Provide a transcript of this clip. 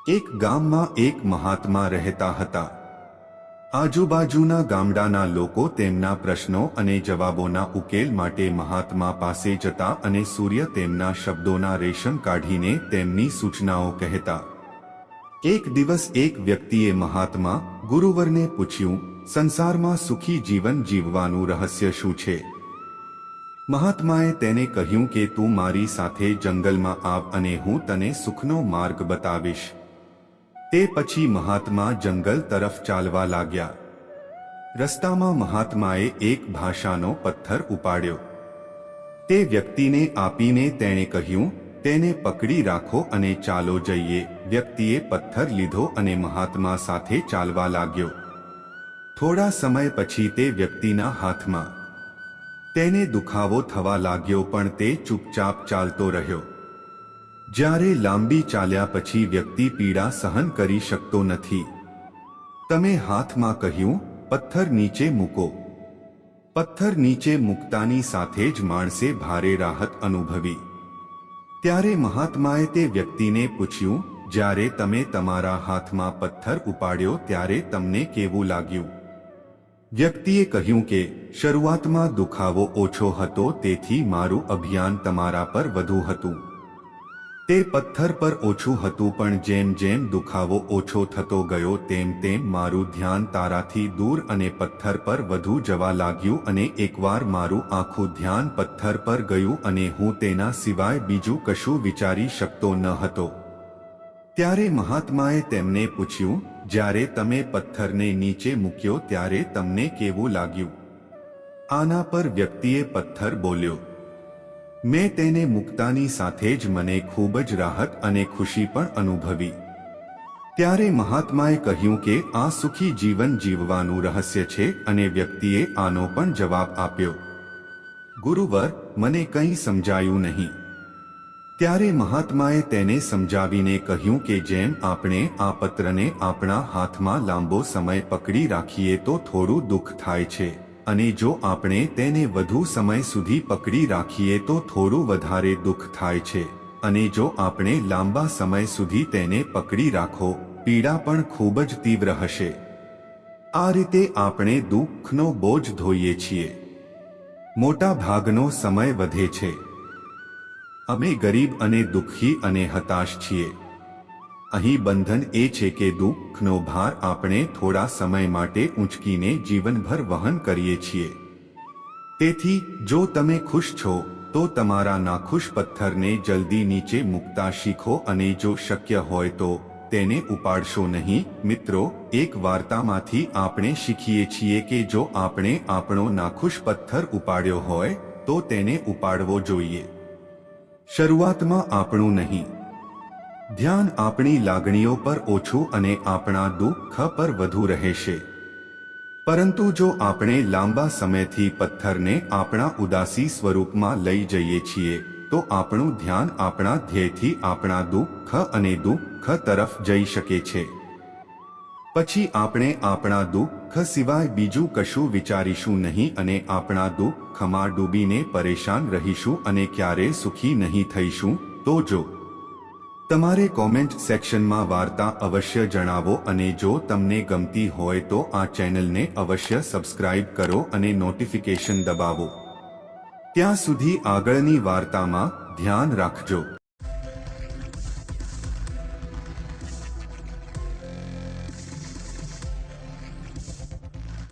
એક ગામમાં એક મહાત્મા રહેતા હતા. આજુબાજુના ગામડાના લોકો તેમના પ્રશ્નો અને જવાબોના ઉકેલ માટે મહાત્મા પાસે જતા અને સૂર્ય તેમના શબ્દોના રેશમ કાઢીને તેમની સૂચનાઓ કહેતા. એક દિવસ એક વ્યક્તિએ મહાત્મા ગુરુવરને પૂછ્યું, સંસારમાં સુખી જીવન જીવવાનું રહસ્ય શું છે? મહાત્માએ તેને કહ્યું કે તું મારી સાથે જંગલમાં આવ અને હું તને સુખનો માર્ગ બતાવીશ. તે પછી મહાત્મા જંગલ તરફ ચાલવા લાગ્યા. રસ્તામાં મહાત્માએ એક ભાષાનો પથ્થર ઉપાડ્યો. તે વ્યક્તિને આપીને તેણે કહ્યું, તેને પકડી રાખો અને ચાલો જઈએ. વ્યક્તિએ પથ્થર લીધો અને મહાત્મા સાથે ચાલવા લાગ્યો. થોડા સમય પછી તે વ્યક્તિના હાથમાં તેને દુખાવો થવા લાગ્યો, પણ તે ચૂપચાપ ચાલતો રહ્યો. જ્યારે લાંબી ચાલ્યા પછી વ્યક્તિ પીડા સહન કરી શકતો નથી. તમે હાથમાં કહ્યું, પથ્થર નીચે મૂકો. પથ્થર નીચે મૂકતાની સાથે જ માણસે ભારે રાહત અનુભવી. ત્યારે મહાત્માએ તે વ્યક્તિને પૂછ્યું, જ્યારે તમે તમારા હાથમાં પથ્થર ઉપાડ્યો ત્યારે તમને કેવું લાગ્યું? વ્યક્તિએ કહ્યું કે શરૂઆતમાં દુખાવો ઓછો હતો, તેથી મારું અભિયાન તમારા પર વધુ હતું. તે પથ્થર પર ઓછું હતું, પણ જેમ જેમ દુખાવો ઓછો થતો ગયો તેમ તેમ મારું ધ્યાન તારાથી દૂર અને પથ્થર પર વધુ જવા લાગ્યું, અને એકવાર મારું આખું ધ્યાન પથ્થર પર ગયું અને હું તેના સિવાય બીજું કશું વિચારી શકતો ન હતો. ત્યારે મહાત્માએ તેમને પૂછ્યું, જ્યારે તમે પથ્થરને નીચે મૂક્યો ત્યારે તમને કેવું લાગ્યું? આના પર વ્યક્તિએ પથ્થર બોલ્યો, મેં તેને મૂકતાની સાથે જ મને ખૂબ જ રાહત અને ખુશી પણ અનુભવી. ત્યારે મહાત્માએ કહ્યું કે આ સુખી જીવન જીવવાનું રહસ્ય છે, અને વ્યક્તિએ આનો પણ જવાબ આપ્યો, ગુરુવર, મને કંઈ સમજાયું નહીં. ત્યારે મહાત્માએ તેને સમજાવીને કહ્યું કે જેમ આપણે આ પત્રને આપણા હાથમાં લાંબો સમય પકડી રાખીએ તો થોડું દુઃખ થાય છે, અને જો આપણે તેને વધુ સમય સુધી પકડી રાખીએ તો થોડું વધારે દુઃખ થાય છે, અને જો આપણે લાંબા સમય સુધી તેને પકડી રાખો, પીડા પણ ખૂબ જ તીવ્ર હશે. આ રીતે આપણે દુઃખનો બોજ ધોઈએ છીએ. મોટા ભાગનો સમય વધે છે. અમે ગરીબ અને દુઃખી અને હતાશ છીએ. અહીં બંધન એ છે કે દુઃખનો ભાર આપણે થોડા સમય માટે ઊંચકીને જીવનભર વહન કરીએ છીએ. તેથી જો તમે ખુશ છો તો તમારા નાખુશ પથ્થરને જલ્દી નીચે મૂકતા શીખો, અને જો શક્ય હોય તો તેને ઉપાડશો નહીં. મિત્રો, એક વાર્તામાંથી આપણે શીખીએ છીએ કે જો આપણે આપણો નાખુશ પથ્થર ઉપાડ્યો હોય તો તેને ઉપાડવો જોઈએ. શરૂઆતમાં આપણું નહીં. ધ્યાન આપણી લાગણીઓ પર ઓછું અને આપણા દુઃખ પર વધુ રહેશે. પરંતુ જો આપણે લાંબા સમયથી પથ્થરને આપણા ઉદાસી સ્વરૂપમાં લઈ જઈએ છીએ તો આપણું ધ્યાન આપણા ધ્યેયથી આપણા દુઃખ અને દુઃખ તરફ જઈ શકે છે. પછી આપણે આપણા દુઃખ સિવાય બીજું કશું વિચારીશું નહીં, અને આપણા દુઃખમાં ડૂબીને પરેશાન રહીશું અને ક્યારેય સુખી નહીં થઈશું. તો જો તમારે કોમેન્ટ સેક્શનમાં વાર્તા અવશ્ય જણાવો, અને જો તમને ગમતી હોય તો આ ચેનલને અવશ્ય સબસ્ક્રાઇબ કરો અને નોટિફિકેશન દબાવો. ત્યાં સુધી આગળની વાર્તામાં ધ્યાન રાખજો.